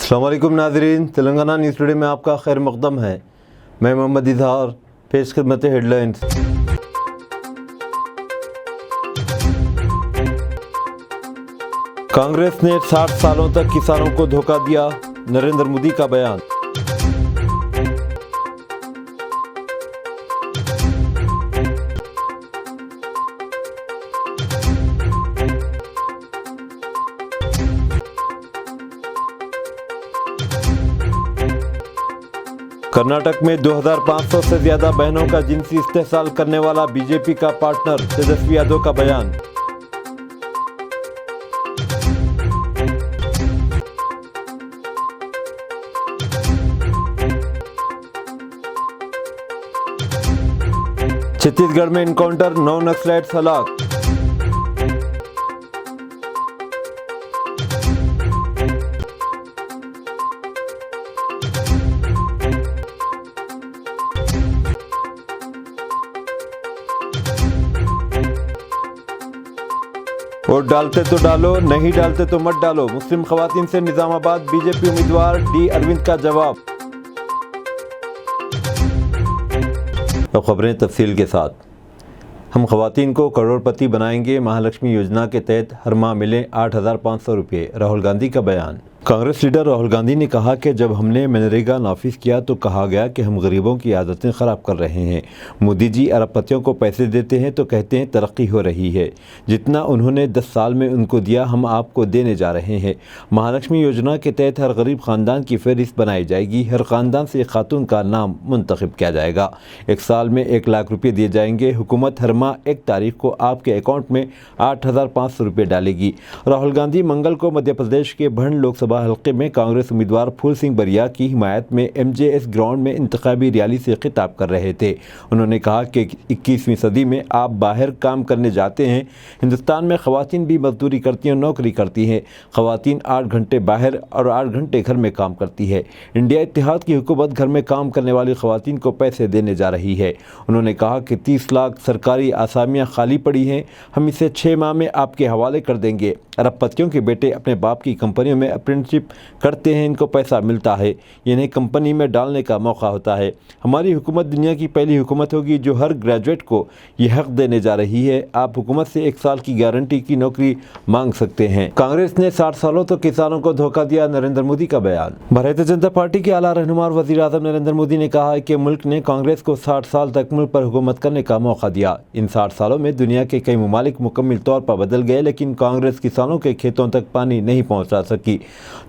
अस्सलाम वालेकुम नाज़रीन, तेलंगाना न्यूज़ टुडे में आपका खैर मक़दम है। मैं मोहम्मद इजहार, पेश खिदमत हेडलाइंस। कांग्रेस ने 60 सालों तक किसानों को धोखा दिया, नरेंद्र मोदी का बयान। कर्नाटक में 2500 से ज्यादा बहनों का जिनसी इस्तेहसाल करने वाला बीजेपी का पार्टनर तेजस्वी यादव का बयान। छत्तीसगढ़ में इनकाउंटर, 9 नक्सलाइट्स हलाक। वोट डालते तो डालो, नहीं डालते तो मत डालो, मुस्लिम खवातीन से निजामाबाद बीजेपी उम्मीदवार डी अरविंद का जवाब। तो खबरें तफसील के साथ। हम खवातीन को करोड़पति बनाएंगे, महालक्ष्मी योजना के तहत हर माह मिले 8,500 रुपये, राहुल गांधी का बयान। कांग्रेस लीडर राहुल गांधी ने कहा कि जब हमने मनरेगा नाफिज किया तो कहा गया कि हम गरीबों की आदतें ख़राब कर रहे हैं। मोदी जी अरबपतियों को पैसे देते हैं तो कहते हैं तरक्की हो रही है। जितना उन्होंने 10 साल में उनको दिया हम आपको देने जा रहे हैं। महालक्ष्मी योजना के तहत हर गरीब ख़ानदान की फहरिस्त बनाई जाएगी, हर ख़ानदान से एक खातून का नाम मुंतखब किया जाएगा। 1 साल में 1 लाख रुपये दिए जाएंगे। हुकूमत हर माह 1 तारीख को आपके अकाउंट में 8,500 रुपये डालेगी। राहुल गांधी मंगल को मध्य प्रदेश के भिंड लोकसभा हल्के में कांग्रेस उम्मीदवार फूल सिंह बरिया की हिमायत में MJS ग्राउंड में इंतखाबी रैली से खिताब कर रहे थे। उन्होंने कहा कि 21वीं सदी में आप बाहर काम करने जाते हैं। हिंदुस्तान में ख़वातीन भी मजदूरी करती हैं, नौकरी करती हैं। ख़वातीन 8 घंटे बाहर और 8 घंटे घर में काम करती है। इंडिया इत्तेहाद की हुकूमत घर में काम करने वाली ख़वातीन को पैसे देने जा रही है। उन्होंने कहा कि 30 लाख सरकारी आसामियाँ खाली पड़ी हैं, हम इसे 6 माह में आपके हवाले कर देंगे। अरबपतियों के बेटे अपने बाप की कंपनियों में अप्रेंटिसशिप करते हैं, इनको पैसा मिलता है, इन्हें कंपनी में डालने का मौका होता है। हमारी हुकूमत दुनिया की पहली हुकूमत होगी जो हर ग्रेजुएट को ये हक देने जा रही है। आप हुकूमत से 1 साल की गारंटी की नौकरी मांग सकते हैं। कांग्रेस ने 60 सालों तक किसानों को धोखा दिया, नरेंद्र मोदी का बयान। भारतीय जनता पार्टी के आला रहनुमा और वज़ीर आज़म नरेंद्र मोदी ने कहा है कि मुल्क ने कांग्रेस को 60 साल तक मुल्क पर हुकूमत करने का मौका दिया। इन 60 सालों में दुनिया के कई ममालिक मुकम्मल तौर पर बदल गए, लेकिन कांग्रेस किसानों के खेतों तक पानी नहीं पहुँचा सकी।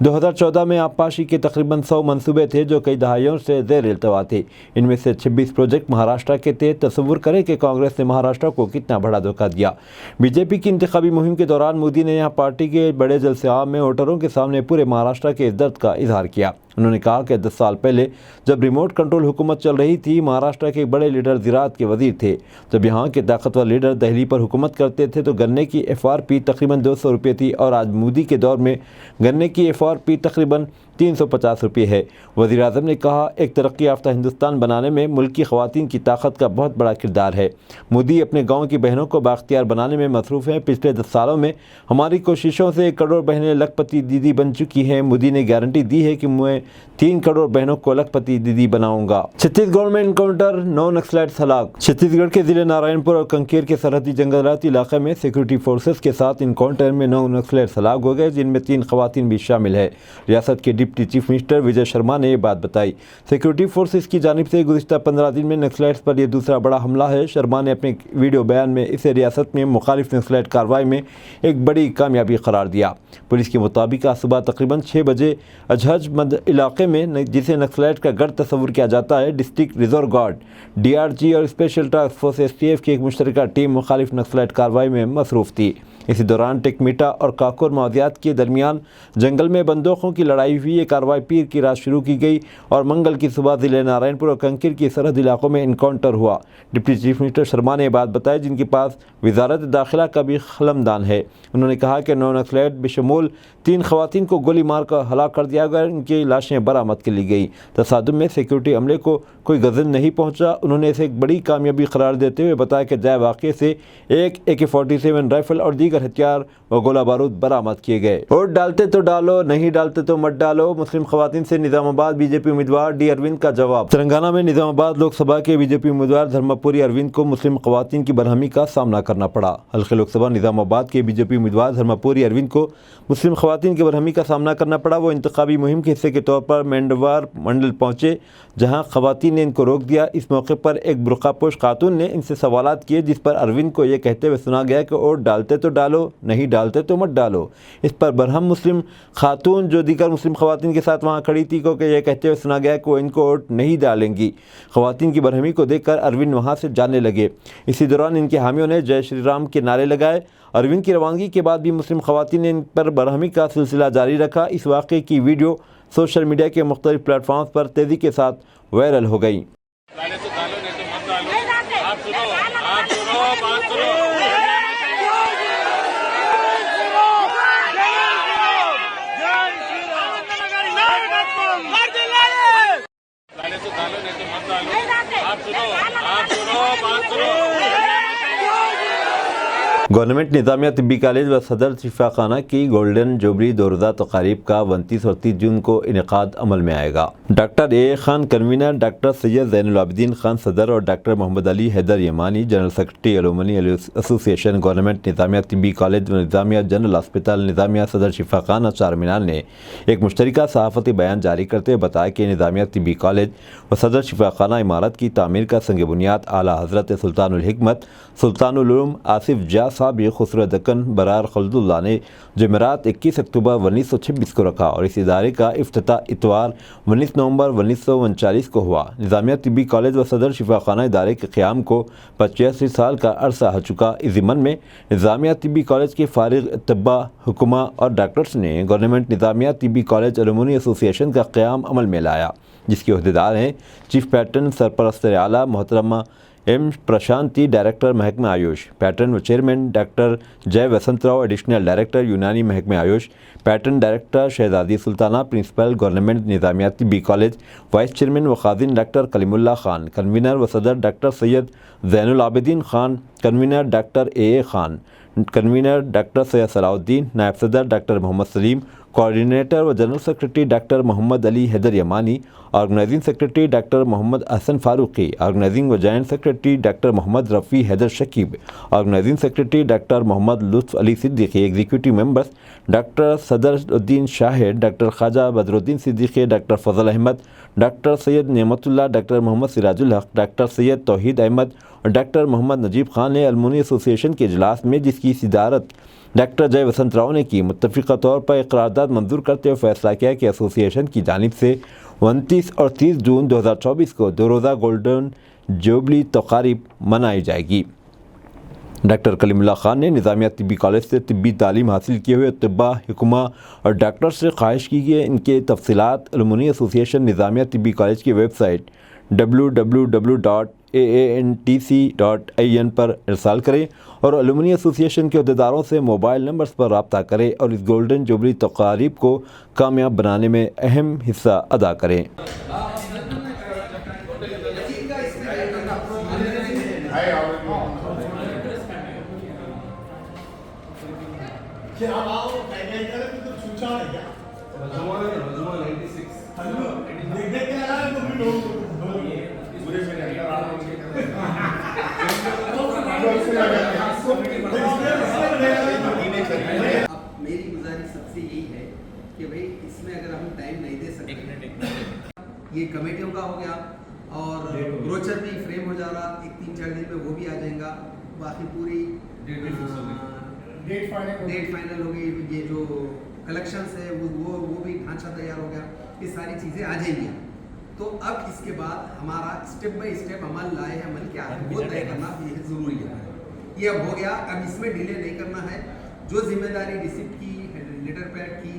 2014 में आबपाशी के तकरीबन 100 मंसूबे थे जो कई दहाइयों से ज़ेर इल्तवा थे। इनमें से 26 प्रोजेक्ट महाराष्ट्र के थे। तस्वुर करें कि कांग्रेस ने महाराष्ट्र को कितना बड़ा धोखा दिया। बीजेपी की इंतखाबी मुहिम के दौरान मोदी ने यहाँ पार्टी के बड़े जलसे आम में वोटरों के सामने पूरे महाराष्ट्र के इस दर्द का इजहार किया। उन्होंने कहा कि 10 साल पहले जब रिमोट कंट्रोल हुकूमत चल रही थी, महाराष्ट्र के बड़े लीडर ज़राअत के वजीर थे। जब यहाँ के ताकतवर लीडर दिल्ली पर हुकूमत करते थे तो गन्ने की FRP तकरीबन 200 रुपये थी और आज मोदी के दौर में गन्ने की FRP तकरीबन 350 रुपये है। वज़ीर आज़म ने कहा, एक तरक्की याफ्ता हिंदुस्तान बनाने में मुल्क की ख़वातीन की ताकत का बहुत बड़ा किरदार है। मोदी अपने गाँव की बहनों को बाख्तियार बनाने में मसरूफ़ हैं। पिछले 10 सालों में हमारी कोशिशों से 1 करोड़ बहनें लखपति दीदी बन चुकी हैं। मोदी ने गारंटी दी है कि मैं 3 करोड़ बहनों को लखपति दीदी बनाऊंगा। छत्तीसगढ़ में इनकाउंटर, 9 नक्सलाइट्स हलाक। छत्तीसगढ़ के जिले नारायणपुर और कंकेर के सरहदी जंगलाती इलाके में सिक्योरिटी फोर्सेस के साथ इनकाउंटर में 9 नक्सलाइट्स हलाक हो गए, जिनमें 3 खवातीन भी शामिल है। रियासत के deputy chief minister Vijay Sharma ने ये बात बताई। सिक्योरिटी फोर्सेस की जानिब से गुज़िश्ता 15 दिन में नक्सलाइट्स पर यह दूसरा बड़ा हमला है। शर्मा ने अपने वीडियो बयान में इसे रियासत में मुखालिफ नक्सलाइट कार्रवाई में एक बड़ी कामयाबी करार दिया। पुलिस के मुताबिक आज सुबह तकरीबन 6 बजे अजहज मद इलाके में, जिसे नक्सलाइट का गढ़ तस्वुर किया जाता है, डिस्ट्रिक्ट रिजर्व गार्ड DRG और स्पेशल टास्क फोर्स STF की एक मुश्तरका टीम मुखालिफ नक्सलाइट कार्रवाई में मसरूफ़ थी। इसी दौरान टेकमीटा और काकोर मावजियात के दरमियान जंगल में बंदूकों की लड़ाई हुई। ये कार्रवाई पीर की रात शुरू की गई और मंगल की सुबह जिले नारायणपुर और कंकिर की सरहद इलाकों में इनकाउंटर हुआ। डिप्टी चीफ मिनिस्टर शर्मा ने बात बताई, जिनके पास वजारत दाखिला का भी खलमदान है। उन्होंने कहा कि 9 नक्सलाइट बेशमूल 3 खवातीन को गोली मारकर हलाक कर दिया गया, इनकी लाशें बरामद कर ली गई। तसादुम में सिक्योरिटी अमले को कोई गज़न नहीं पहुँचा। उन्होंने इसे एक बड़ी कामयाबी करार देते हुए बताया कि जय वाक़े से एक AK-47 राइफल और दीगर दीगर हथियार व गोला बारूद बरामद किए गए। वोट डालते तो डालो, नहीं डालते तो मत डालो, मुस्लिम खवातीन से निजामाबाद बीजेपी उम्मीदवार डी अरविंद का जवाब। तेलंगाना में निजामाबाद लोकसभा के बीजेपी उम्मीदवार धर्मपुरी अरविंद को मुस्लिम खवातीन की बरहमी का सामना करना पड़ा। हल्के लोकसभा निजामाबाद के बीजेपी उम्मीदवार धर्मपुरी अरविंद को मुस्लिम खवातीन की बरहमी का सामना करना पड़ा। वो इंतखाबी मुहिम के हिस्से के तौर पर मेंढवार मंडल पहुंचे, जहां खवातीन ने इनको रोक दिया। इस मौके पर एक बुर्कापोश खातून ने इनसे सवालात किए, जिस पर अरविंद को ये कहते हुए सुना गया कि वोट डालते तो डालो, नहीं डालते तो मत डालो। इस पर बरहम मुस्लिम खातून जो दीगर मुस्लिम खवातीन के साथ वहां खड़ी थी को यह कहते हुए सुना गया कि वो इनको वोट नहीं डालेंगी। खवातीन की बरहमी को देखकर अरविंद वहां से जाने लगे। इसी दौरान इनके हामियों ने जय श्री राम के नारे लगाए। अरविंद की रवानगी के बाद भी मुस्लिम खवातीन ने इन पर बरहमी का सिलसिला जारी रखा। इस वाक़े की वीडियो सोशल मीडिया के मुख्तलिफ प्लेटफॉर्म्स पर तेज़ी के साथ वायरल हो गई। गवर्नमेंट निज़ामिया तिब्बी कॉलेज व सदर शिफाखाना की गोल्डन जुबली 2 रोज़ा तकारीब का 29 और 30 जून को इनेकाद अमल में आएगा। Doctor A Khan convener, doctor Syed Zainul Abidin Khan सदर और doctor Mohammad Ali Haider Yamani general secretary alumni association government Nizamia तिब्बी कॉलेज व निज़ामिया जनरल हॉस्पिटल निज़ामिया सदर शिफाखाना चारमीनार ने एक मुश्तरका सहाफ़ती बयान जारी करते हुए बताया कि निज़ामिया तिब्बी कॉलेज व सदर शिफाखाना इमारत की तामीर का संग बुनियाद आला हज़रत सुल्तानुल हिकमत सुल्तानुल उलूम आसिफ जा साहब खुसरो दक्कन बरार खल्दुल्लाह ने जमेरात 21 अक्टूबर 1926 को रखा और इस इदारे का इफ्तिताह इतवार 19 नवंबर 1939 को हुआ। निज़ामिया तिब्बी कॉलेज व सदर शिफाखाना इदारे के क़याम को 85 साल का अरसा हो चुका। इस ज़िम्मन में निज़ामिया तिब्बी कॉलेज के फारिग तब्बा, हुक्मा और डॉक्टर्स ने गवर्नमेंट निज़ामिया तिब्बी कॉलेज अलुमनी एसोसिएशन का क़याम अमल में लाया, जिसके अहदेदार हैं चीफ पैटर्न सरपरस्त आला मोहतरमा एम प्रशांति, डायरेक्टर महकमा आयुष, पैटर्न व चेयरमैन डॉक्टर जय वसंत राव, एडिशनल डायरेक्टर यूनानी महकमा Ayush, patron director Shahzadi Sultana, principal government Nizamia तिब्बी कॉलेज, वाइस चेयरमैन व खादिन डॉक्टर कलीमुल्लाह खान, कन्वीनर व सदर doctor Syed Zainul Abidin Khan, convener doctor A Khan, convener doctor Syed Salahuddin, नायब सदर डॉक्टर मोहम्मद सलीम, कोऑर्डिनेटर व general secretary doctor Mohammad Ali Haider Yamani, organising secretary doctor Mohammad Hasan Farooqui, organising व joint secretary doctor Mohammad Rafi Haider Shakeeb, organising secretary doctor Mohammad Lutf Ali Siddiqui, executive members doctor Sadruddin Shahid, doctor Khwaja Badruddin Siddiqui, doctor Fazal Ahmad, doctor Syed Nematullah, doctor Mohammad Sirajul Haq, doctor Syed तौहीद अहमद और doctor Mohammad Najeeb Khan ने अलुमनी association के इजलास में, जिसकी सदारत डॉक्टर जय वसंत राव ने की, मुत्तफ़िक़ा तौर पर एक करारदाद मंजूर करते हुए फैसला किया कि एसोसिएशन की जानिब से 29 और 30 जून 2024 को 2 रोज़ा गोल्डन जुबली तकारीब मनाई जाएगी। डॉक्टर कलीमुल्लाह खान ने निज़ामिया तिब्बी कॉलेज से तिब्बी तालीम हासिल किए हुए तब्बा, हुक्मा और डॉक्टर से ख्वाहिश की है इनके तफसीलात अलुमनी एसोसिएशन निज़ामिया तिब्बी कॉलेज की वेबसाइट www.aantc.in पर इरसाल करें और अलुमनी एसोसिएशन के अहदेदारों से मोबाइल नंबर्स पर रब्ता करें और इस गोल्डन जुबली तकारीब को कामयाब बनाने में अहम हिस्सा अदा करें। मेरी गुजारिश सबसे यही है कि भाई इसमें अगर हम टाइम नहीं दे सकते, ये कमेटियों का हो गया और ब्रोचर भी फ्रेम हो जा रहा, एक 3-4 दिन में वो भी आ जाएगा, बाकी पूरी डेट फाइनल हो गई, ये जो कलेक्शंस है वो भी ढांचा तैयार हो गया, ये सारी चीज़ें आ जाएंगी। तो अब इसके बाद हमारा स्टेप बाय स्टेप अमल लाए अमल क्या है वो तय करना ज़रूरी है। ये अब हो गया, अब इसमें डिले नहीं करना है। जो जिम्मेदारी रिसिप्ट की, लेटर पैड की,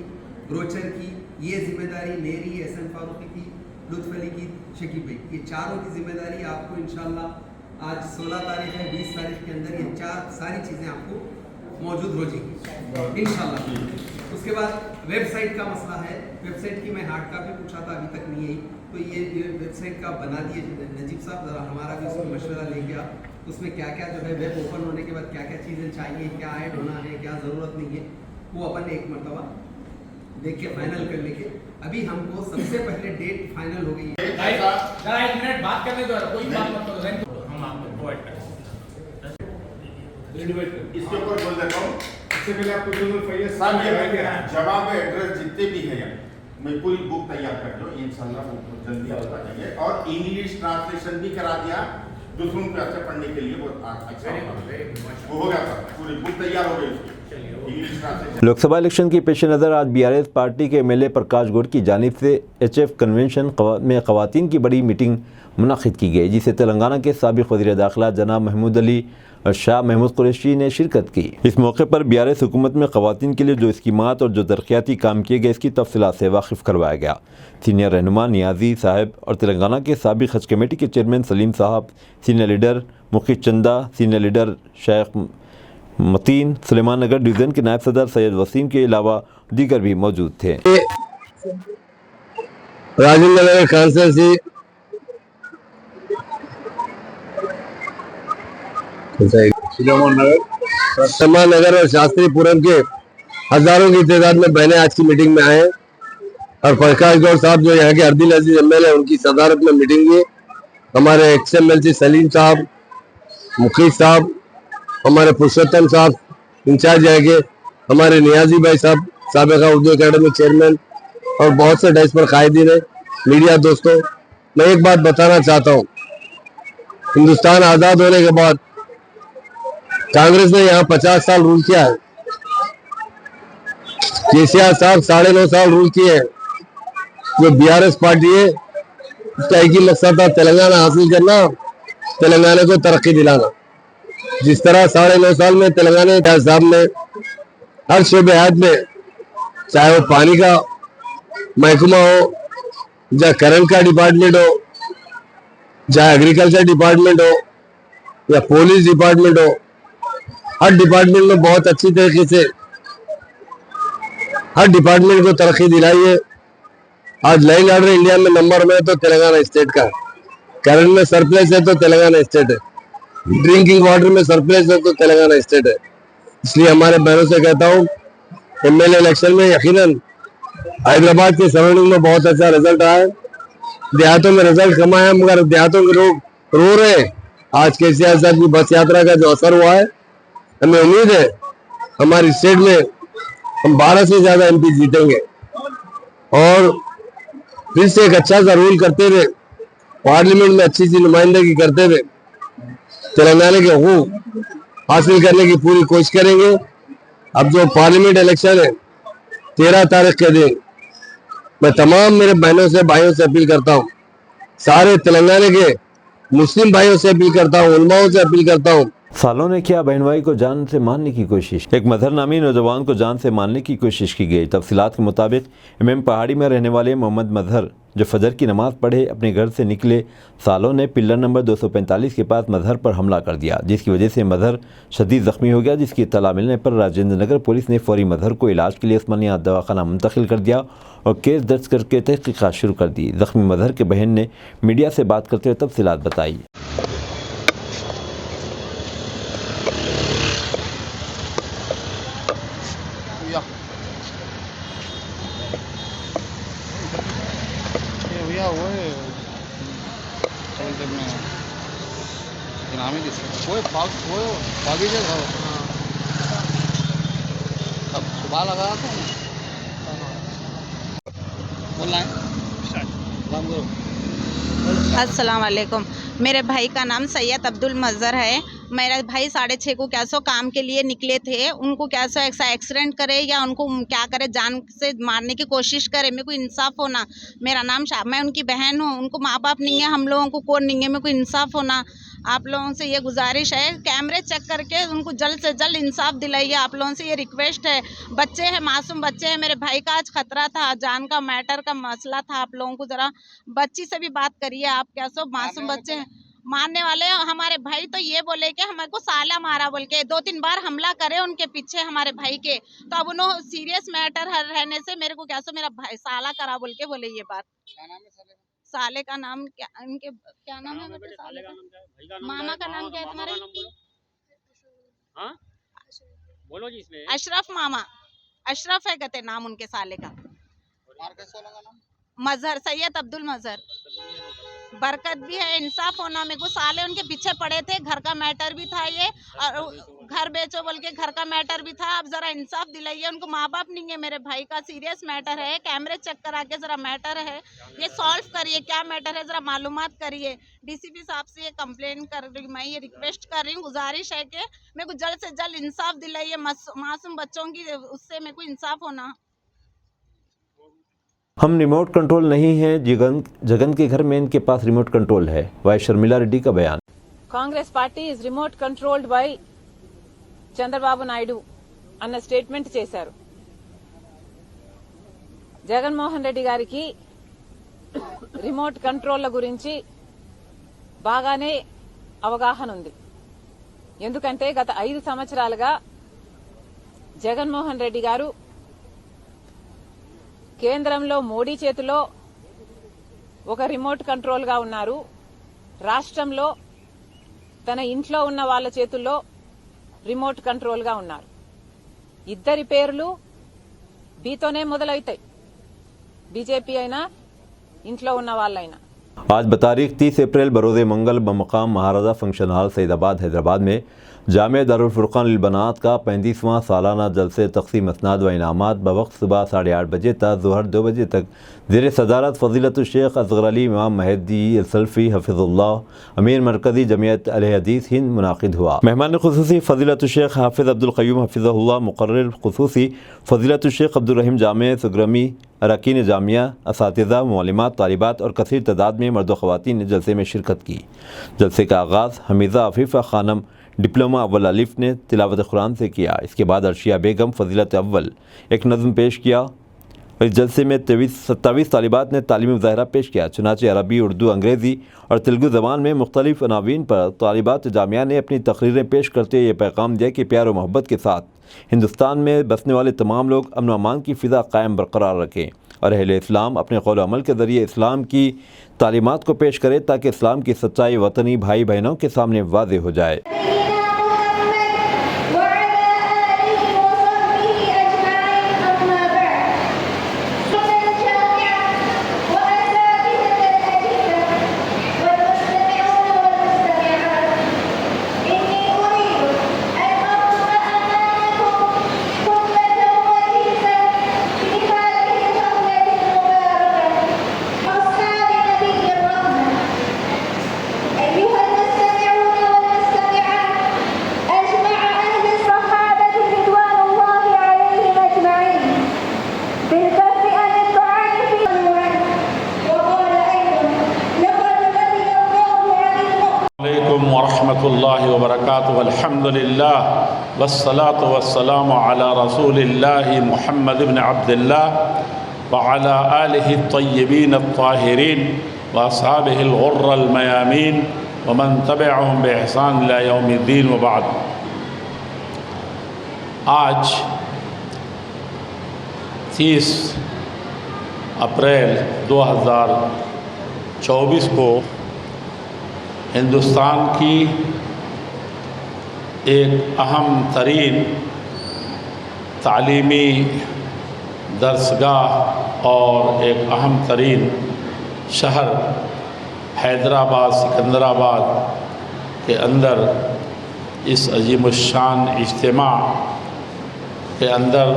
ब्रोचर की, ये जिम्मेदारी मेरी, एहसन फारूकी की, लुत्फ़ अली की, शकीब भाई, ये चारों की जिम्मेदारी आपको इंशाल्लाह आज 16 तारीख है, 20 तारीख के अंदर ये सारी चीज़ें आपको मौजूद हो जाएगी इंशाल्लाह। उसके बाद वेबसाइट का मसला है, वेबसाइट की मैं हार्ड कॉपी पूछा था, अभी तक नहीं आई। तो ये वेबसाइट का बना दिए नजीब साहब, ज़रा हमारा भी उसमें मशवरा लेंगे आप। उसमें क्या क्या जो है वेब ओपन होने के बाद क्या क्या चीज़ें चाहिए, क्या ऐड होना है, क्या ज़रूरत नहीं है, वो अपन एक मरतबा देख के फाइनल कर लेंगे। अभी हमको सबसे पहले डेट फाइनल हो गई है। जरा एक मिनट बात करने दो, कोई बात मत करो, हम आपको प्रोवाइड करेंगे। इसके ऊपर बोल देता हूँ, इससे पहले आपको साहब ये जवाब एड्रेस जितने भी हैं मैं पूरी बुक तैयार कर दो, इंशाल्लाह जल्दी आपका जाएंगे। और इंग्लिश ट्रांसलेशन भी करा दिया दूसरों को ऐसे पढ़ने के लिए, बहुत अच्छा वो हो गया था, पूरी बुक तैयार हो गई उसकी इंग्लिश ट्रांसलेशन। लोकसभा इलेक्शन के पेश नज़र आज बीआरएस पार्टी के एमएलए प्रकाश गौड़ की जानिब से एचएफ कन्वेंशन में ख़वातीन की बड़ी मीटिंग मुनक़िद की गई, जिसे तेलंगाना के साबिक़ वज़ीर दाखिला जनाब महमूद अली शाह महमूद कुरैशी ने शिरकत की। इस मौके पर बीआरएस हुकूमत में ख़वातीन के लिए जो स्कीमात और जो तरक्याती काम किए गए इसकी तफसीलात से वाकिफ़ करवाया गया। सीनियर रहनुमा नियाजी साहब और तेलंगाना के साबिक़ हज कमेटी के चेयरमैन सलीम साहब, सीनियर लीडर मुखिज चंदा, सीनियर लीडर शेख मतीन, सुलेमान नगर डिवीज़न के नायब सदर सैयद वसीम के अलावा दीगर भी मौजूद थे। राजेंद्र नगर कॉन्स्टिट्यूंसी सुलेमान नगर और शास्त्रीपुरम के हजारों की तादाद में बहनें आज की मीटिंग में आए और प्रकाश गौड़ साहब जो यहाँ के अर्दिल अजीज एमएलए उनकी सदारत में मीटिंग हुई। हमारे एक्सएमएलसी सलीम साहब, मुखीज साहब, हमारे पुरुषोत्तम साहब इंचार्ज जाएंगे, हमारे नियाजी भाई साहब साबिका उर्दू अकेडमी चेयरमैन और बहुत से डाइस पर कायदीन है। मीडिया दोस्तों, मैं एक बात बताना चाहता हूँ, हिंदुस्तान आजाद होने के बाद कांग्रेस ने यहाँ 50 साल रूल किया है, केसीआर साहब 9.5 साल रूल किए हैं। जो बीआरएस पार्टी है उसका एक ही मकसद था, तेलंगाना हासिल करना, तेलंगाना को तरक्की दिलाना। जिस तरह 9.5 साल में तेलंगाना साहब ने हर शोबे हयात में, चाहे वो पानी का महकमा हो, चाहे करंट का डिपार्टमेंट हो, चाहे एग्रीकल्चर डिपार्टमेंट हो या पुलिस डिपार्टमेंट हो, हर डिपार्टमेंट में बहुत अच्छी तरीके से हर डिपार्टमेंट को तरक्की दिलाई है। आज लाइन ऑर्डर इंडिया में नंबर में तो तेलंगाना स्टेट का है, करंट में सरप्लस है तो तेलंगाना स्टेट है, ड्रिंकिंग वाटर में सरप्लस है तो तेलंगाना स्टेट है। इसलिए हमारे बहनों से कहता हूँ, एमएलए इलेक्शन में यकीनन हैदराबाद के सराउंडिंग में बहुत अच्छा रिजल्ट आया है। देहातों में रिजल्ट कम आया मगर देहातों के लोग रो रहे हैं। आज केसीआर साहब की बस यात्रा का जो असर हुआ है, हमें उम्मीद है हमारी स्टेट में हम 12 से ज्यादा एमपी जीतेंगे और फिर से एक अच्छा सा रूल करते हुए, पार्लियामेंट में अच्छी सी नुमाइंदगी करते हुए तेलंगाना के हकूक हासिल करने की पूरी कोशिश करेंगे। अब जो पार्लियामेंट इलेक्शन है 13 तारीख के दिन, मैं तमाम मेरे बहनों से भाइयों से अपील करता हूँ, सारे तेलंगाना के मुस्लिम भाइयों से अपील करता हूँ, उलमाओं से अपील करता हूँ। सालों ने किया बहन भाई को जान से मारने की कोशिश, एक मजहर नामी नौजवान को जान से मारने की कोशिश की गई। तफसीलात के मुताबिक एमएम पहाड़ी में रहने वाले मोहम्मद मजहर जो फजर की नमाज पढ़े अपने घर से निकले, सालों ने पिल्लर नंबर 245 के पास मजहर पर हमला कर दिया, जिसकी वजह से मजहर शदीद ज़ख्मी हो गया। जिसकी इत्तला मिलने पर राजेंद्र नगर पुलिस ने फौरी मजहर को इलाज के लिए उस्मानिया दवाखाना मुंतकिल कर दिया और केस दर्ज करके तहकीकात शुरू कर दी। ज़ख्मी मजहर के बहन ने मीडिया से बात करते हुए तफसीलात बताई। भैया वो है में नाम ही वो बागीचे था, अब सुबह लगा था बोलना है। अस्सलाम वालेकुम। मेरे भाई का नाम सैयद अब्दुल मज़हर है। मेरा भाई 6:30 को क्या सो काम के लिए निकले थे, उनको क्या सो ऐसा एक्सीडेंट करे या उनको क्या करे, जान से मारने की कोशिश करे। मेरे को इंसाफ होना। मेरा नाम मैं उनकी बहन हूँ, उनको माँ बाप नहीं है, हम लोगों को कौन नहीं है। मेरे को इंसाफ होना। आप लोगों से ये गुजारिश है, कैमरे चेक करके उनको जल्द से जल्द इंसाफ दिलाइए। आप लोगों से ये रिक्वेस्ट है। बच्चे हैं, मासूम बच्चे हैं। मेरे भाई का आज खतरा था, जान का मैटर का मसला था। आप लोगों को जरा बच्ची से भी बात करिए। आप क्या सो मासूम बच्चे हैं, मारने वाले हमारे भाई तो ये बोले कि हमारे को साला मारा बोल के 2-3 बार हमला करे उनके पीछे हमारे भाई के। तो अब उन्होंने सीरियस मैटर रहने से मेरे को क्या सो मेरा भाई साला करा बोल के बोले ये बात। साले का नाम क्या, इनके क्या नाम है बेटे साले का? मामा का नाम क्या है तुम्हारे? हाँ बोलो जी इसमें। अशरफ मामा, अशरफ है कहते नाम उनके साले का। मजहर, सैयद अब्दुल मजहर। बरकत भी है, इंसाफ होना। मेरे को साले उनके पीछे पड़े थे, घर का मैटर भी था ये, और घर बेचो बोल के घर का मैटर भी था। अब जरा इंसाफ दिलाइए उनको, माँ बाप नहीं है मेरे भाई का, सीरियस मैटर है, कैमरे चेक करा के जरा मैटर है ये सॉल्व करिए, क्या मैटर है जरा मालूमात करिए। डीसीपी साहब से ये कंप्लेन कर रही हूँ, मैं ये रिक्वेस्ट कर रही हूँ, गुजारिश है कि मेरे को जल्द से जल्द इंसाफ दिलाइए, मासूम बच्चों की उससे मेरे को इंसाफ होना। हम रिमोट कंट्रोल नहीं हैं, जगन के घर में इनके पास रिमोट कंट्रोल है। वाई शर्मिला रेड्डी का बयान। Congress party is remote controlled by Chandrababu Naidu అన్న స్టేట్మెంట్ చేశారు. జగన్మోహన్ రెడ్డి గారికి రిమోట్ కంట్రోల్ల గురించి బాగానే అవగాహన ఉంది. ఎందుకంటే గత 5 సంవత్సరాలుగా జగన్మోహన్ రెడ్డి గారు కేంద్రంలో మోడీ చేతిలో ఒక రిమోట్ కంట్రోల్ గా ఉన్నారు. రాష్ట్రంలో తన ఇంట్లో ఉన్న వాళ్ళ చేతుల్లో రిమోట్ కంట్రోల్ గా ఉన్నారు. ఇద్దరి పేర్లు బీతోనే మొదలవుతాయి, బీజేపీ అయినా ఇంట్లో ఉన్న వాళ్ళైనా. आज बतारीख 30 अप्रैल बरोज़ मंगल बमकाम महाराजा फंक्शन हॉल सईदाबाद हैदराबाद में जामिया दारुल फुरकान लिल बनात का 35वां सालाना जलसे तक़सीम असनाद व इनामात बवक्त सुबह 8:30 बजे तक ज़ोहर 2 बजे तक ज़ेर सदारत फ़ज़ीलतुल शेख असग़र अली इमाम महदी सल्फ़ी हफ़िज़ुल्लाह अमीर मरकज़ी जमियत अहले हदीस हिंद मुनाक़िद हुआ। मेहमान ख़ुसूसी फ़ज़ीलतुल शेख हाफ़िज़ अब्दुल क़य्यूम हफ़िज़हुल्लाह, मुक़र्रिर ख़ुसूसी फ़ज़ीलतुल शेख अब्दुल रहीम जामे सुगरमी, अरकान जामिया, असातिज़ा, मुअल्लिमात, तालिबात और कसीर तादाद में मर्द व ख़वातीन ने जलसे में शिरकत की। जलसे का आगाज़ हमीज़ा अफ़ीफ़ा ख़ानम डिप्लोमा अव्वल अलिफ ने तिलावत कुरान से किया। इसके बाद अर्शिया बेगम फ़ज़ीलत अव्वल एक नज़्म पेश किया। इस जलसे में 27 तालिबात ने तालीमी मुज़ाहरा पेश किया। चुनांचे अरबी, उर्दू, अंग्रेज़ी और तेलुगु ज़बान में मुख्तलिफ़ अनावीन पर तालिबात जामिया ने अपनी तकरीरें पेश करते ये पैगाम दिया कि प्यार और मोहब्बत के साथ हिंदुस्तान में बसने वाले तमाम लोग अमन व अमान की फ़िज़ा कायम बरकरार रखें और अहले इस्लाम अपने कौल अमल के ज़रिए इस्लाम की तालीमात को पेश करें ताकि इस्लाम की सच्चाई वतनी भाई बहनों के सामने वाज़ेह हो जाए। वरहमतुल्लाहि वबरकातुहू अल्हम्दुलिल्लाह वस्सलातु वस्सलामु अला रसूलिल्लाहि मुहम्मद इब्न अब्दिल्लाह व अला आलिहि अत्तय्यबीन अत्ताहिरीन व अस्हाबिहिल गुर्रल मयामीन व मन तबिअहुम बिइहसान इला यौमिद्दीन व बाद। आज 30 अप्रैल 2024 को हिंदुस्तान की एक अहम तरीन तालीमी दरसगाह और एक अहम तरीन शहर हैदराबाद सिकंदराबाद के अंदर इस अजीमुश्शान इज्तिमा के अंदर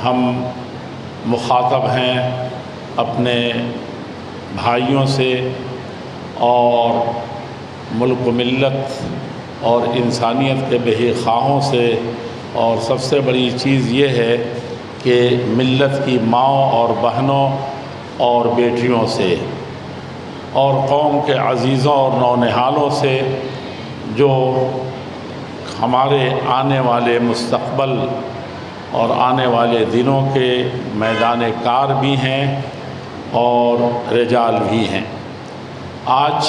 हम मुखातब हैं अपने भाइयों से और मुल्क मिल्लत और इंसानियत के बेख़वाहों से। और सबसे बड़ी चीज़ ये है कि मिल्लत की माँओं और बहनों और बेटियों से और कौम के अज़ीज़ों और नौनिहालों से जो हमारे आने वाले मुस्तक़बल और आने वाले दिनों के मैदान कार भी हैं और रिजाल भी हैं। आज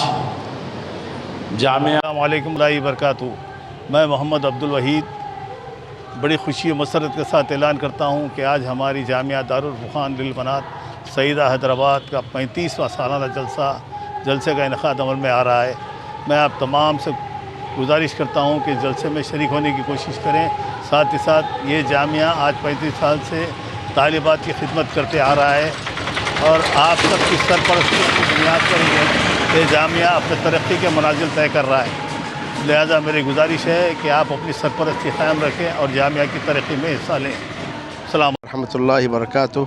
जामिया अस्सलामुअलैकुम वरहमतुल्लाहि। मैं मोहम्मद अब्दुल वहीद बड़ी खुशी और मसरत के साथ ऐलान करता हूँ कि आज हमारी जामिया दारुल फुरकान लिल बनात सईदा हैदराबाद का 35वां सालाना जलसे का इनेकाद अमल में आ रहा है। मैं आप तमाम से गुजारिश करता हूँ कि जलसे में शरीक होने की कोशिश करें। साथ ही साथ ये जामिया आज 35 साल से तालिबात की खिदमत करते आ रहा है और आप सबकी सरपरस्ती की बुनियाद पर ये जामिया अपने तरक्की के मनाजिल तय कर रहा है। लिहाजा मेरी गुजारिश है कि आप अपनी सरपरस्ती क़ायम रखें और जामिया की तरक्की में हिस्सा लें। अस्सलाम रहमतुल्लाहि व बरकातुहू।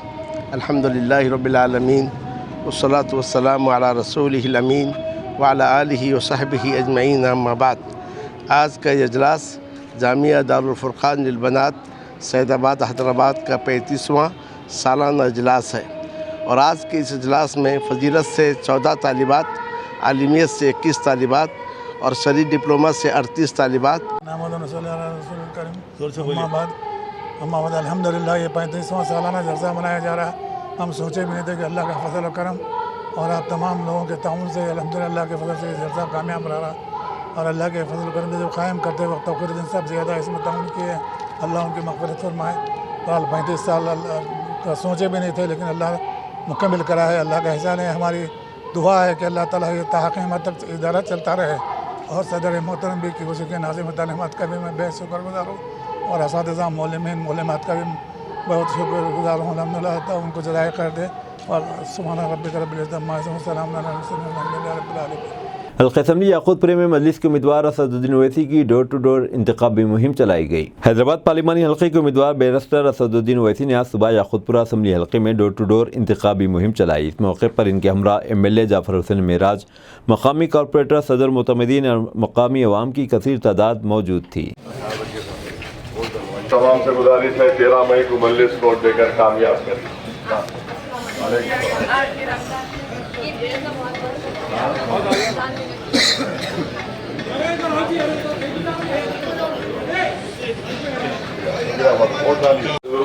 अल्हम्दुलिल्लाहि रब्बिल आलमीन वस्सलातु वस्सलामु अला रसूलिहिल अमीन व अला आलिहि व सहबिहि अजमईन, अम्मा बाद। आज का इजलास जामिया दारुल फुरक़ान लिल बनात सैदाबाद हैदराबाद का 35वां सालाना इजलास है और आज के इस इजलास में फजीलत से 14 तालिबात, आलिमियत से 21 तालिबात और शरी डिप्लोमा से 38 तालिबात। अल्हम्दुलिल्लाह ये 35वां सालाना जलसा मनाया जा रहा है। हम सोचे भी नहीं थे कि अल्लाह का फजल और करम और आप तमाम लोगों के ताउन से अल्हम्दुलिल्लाह के फजल से ये जलसा कामयाब रहा और अल्लाह के फजल करम से जब क़ायम करते वक्त तौक़ीर सब ज़्यादा इसमें ताउन किए। अल्लाह उनकी मग़फ़िरत फरमाए। और 35 साल का सोचे भी नहीं थे लेकिन अल्लाह मुकम्मिल करा है। अल्लाह का एहसान है। हमारी दुआ है कि अल्लाह ताला ये ताक़ीमत तक इदारा चलता रहे और सदर मोहतरम भी कि उसके नाज़िम तालीमात का भी मैं बेहद शुक्रगुज़ार हूँ और असातिज़ा मौलमीन मौलमात का भी बहुत शुक्रगुज़ार हूँ। अल्हम्दुलिल्लाह उनको जज़ाए खैर दे और सुब्हान रब्बिक रब्बिल इज़्ज़ति अम्मा यसिफून सलामुन अलल मुरसलीन वल्हम्दुलिल्लाहि रब्बिल आलमीन। हल्का असम्बली याकूतपुरे में मजलिस के उम्मीदवार असदुद्दीन ओवैसी की डोर टू डोर इंतखाबी मुहिम चलाई गई। हैदराबाद पार्लिमानी हल्के के उम्मीदवार बैरिस्टर असदुद्दीन ओवैसी ने आज सुबह याकूतपुरा असम्बली हल्के में डोर टू डोर इंतखाबी मुहिम चलाई। इस मौके पर इनके हमरा MLA जाफर हुसैन मेराज, मकामी कॉरपोरेटर, सदर मुतमदीन और मकामी अवाम की कसीर तादाद मौजूद थी। तमाम से गुजारिश है 13 मई को मजलिस को देकर कामयाब करें।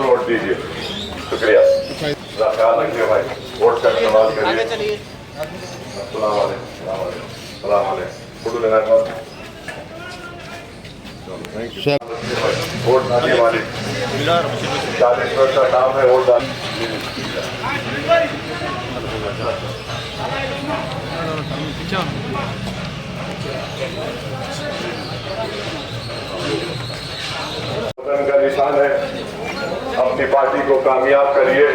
वोट दीजिए। शुक्रिया। ख्याल रखिए भाई, वोट का इस्तेमाल करिए। अस्सलाम वालेकुम। फोटो लेना है। वोट डालने वाले 40 वर्ष का काम है। वोट डाल का निशान है। अपनी पार्टी को कामयाब करिए।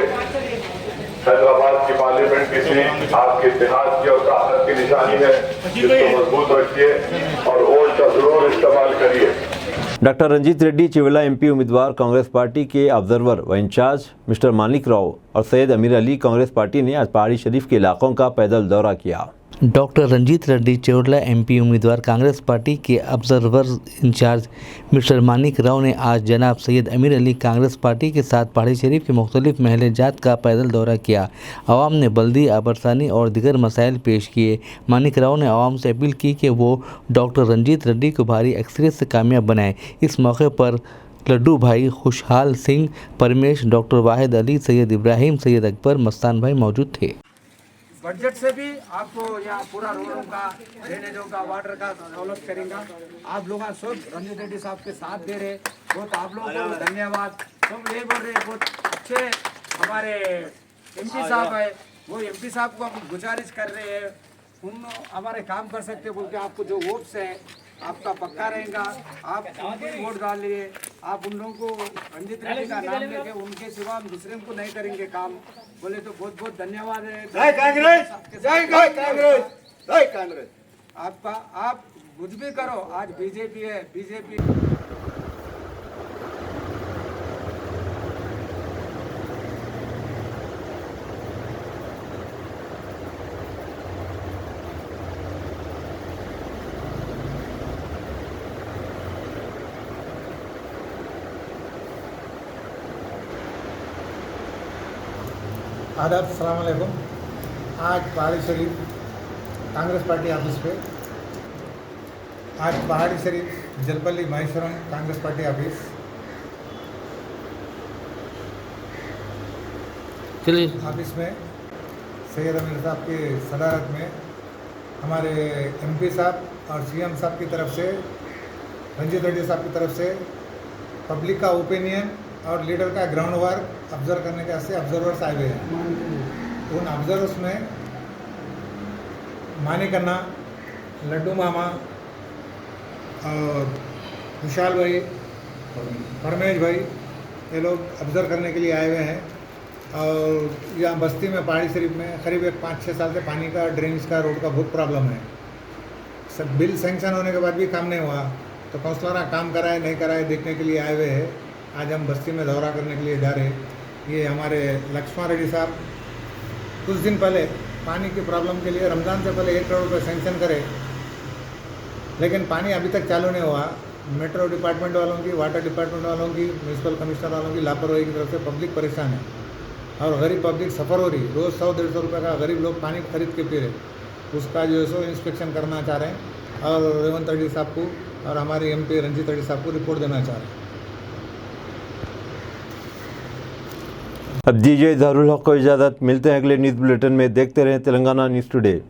हैदराबाद की पार्लियामेंट की सीट आपके इतिहाद की और ताकत की निशानी है। इसको मजबूत रखिए और वोट का जरूर इस्तेमाल करिए। डॉक्टर रंजीत रेड्डी चिवला MP उम्मीदवार कांग्रेस पार्टी के ऑब्जर्वर व इंचार्ज मिस्टर मानिक राव और सैयद अमीर अली कांग्रेस पार्टी ने आज पहाड़ी शरीफ के इलाकों का पैदल दौरा किया। डॉक्टर रंजीत रेड्डी चिवला MP उम्मीदवार कांग्रेस पार्टी के observer incharge mister Manik Rao ने आज जनाब सैयद अमीर अली कांग्रेस पार्टी के साथ पहाड़ी शरीफ के मुख्तलिफ महल जात का पैदल दौरा किया। आवाम ने बल्दी आबरसानी और दिगर मसाइल पेश किए। मानिक राव ने आवाम से अपील की कि वो डॉक्टर रंजीत रेड्डी को भारी अक्सरियत से कामयाब बनाए। इस मौके पर लड्डू भाई, खुशहाल सिंह, परमेश, डॉक्टर वाहिद अली, सैयद इब्राहिम, सैयद अकबर, मस्तान भाई मौजूद थे। बजट से भी आपको यहाँ पूरा रोडों का, ड्रेनेजों का, वाटर का सहूलत करेंगे। आप लोग सब रंजीत रेड्डी साहब के साथ दे रहे, बहुत आप लोगों को धन्यवाद। सब ये बोल रहे बहुत अच्छे हमारे MP साहब है, वो MP साहब को हम गुजारिश कर रहे हैं उन हमारे काम कर सकते बोल के आपको जो वोट्स है आपका पक्का रहेगा। आप उनको वोट डालिए। आप उन लोगों को रंजीत रेड्डी का नाम लेके उनके सिवा हम दूसरे को नहीं करेंगे काम बोले तो बहुत बहुत धन्यवाद है। जय कांग्रेस, जय कांग्रेस, जय कांग्रेस। आपका आप कुछ भी करो, आज BJP है, BJP। आदाब, अस्सलाम वालेकुम। आज पहाड़ी शरीफ कांग्रेस पार्टी ऑफिस पे, आज Pahadi Shareef Jalpally Maheshwaram Congress party office office में सैयद अमीर साहब की सदारत में हमारे MP साहब और CM साहब की तरफ से, रंजीत रेड्डी साहब की तरफ से पब्लिक का ओपिनियन और लीडर का ग्राउंड वर्क ऑब्जर्व करने के वास्ते ऑब्जर्वर्स आए हुए हैं। उन ऑब्जर्वर्स में मानिकन्ना, लड्डू मामा और विशाल भाई, परमेश भाई, ये लोग ऑब्ज़र्व करने के लिए आए हुए हैं। और यहाँ बस्ती में पहाड़ी शरीफ में करीब 5-6 साल से पानी का, ड्रेनेज का, रोड का बहुत प्रॉब्लम है। सब बिल सैंक्शन होने के बाद भी काम नहीं हुआ, तो काउंसलर काम कराए नहीं कराए देखने के लिए आए हुए हैं। आज हम बस्ती में दौरा करने के लिए जा रहे हैं। ये हमारे लक्ष्मण रेड्डी साहब कुछ दिन पहले पानी की प्रॉब्लम के लिए रमज़ान से पहले 1 करोड़ रुपये सैंक्शन करे, लेकिन पानी अभी तक चालू नहीं हुआ। मेट्रो डिपार्टमेंट वालों की, वाटर डिपार्टमेंट वालों की, म्यूनसिपल कमिश्नर वालों की लापरवाही की तरफ से पब्लिक परेशान है और गरीब पब्लिक सफ़र हो रही। रोज़ 100-150 रुपये का गरीब लोग पानी खरीद के पी रहे। उसका जो है सो इंस्पेक्शन करना चाह रहे हैं और रेवंत रेड्डी साहब को और हमारे MP रंजीत रेड्डी साहब को रिपोर्ट देना चाह रहे हैं। अब दीजिए इजहारुल हक को इजाज़त। मिलते हैं अगले न्यूज़ बुलेटिन में। देखते रहें तेलंगाना न्यूज़ टुडे।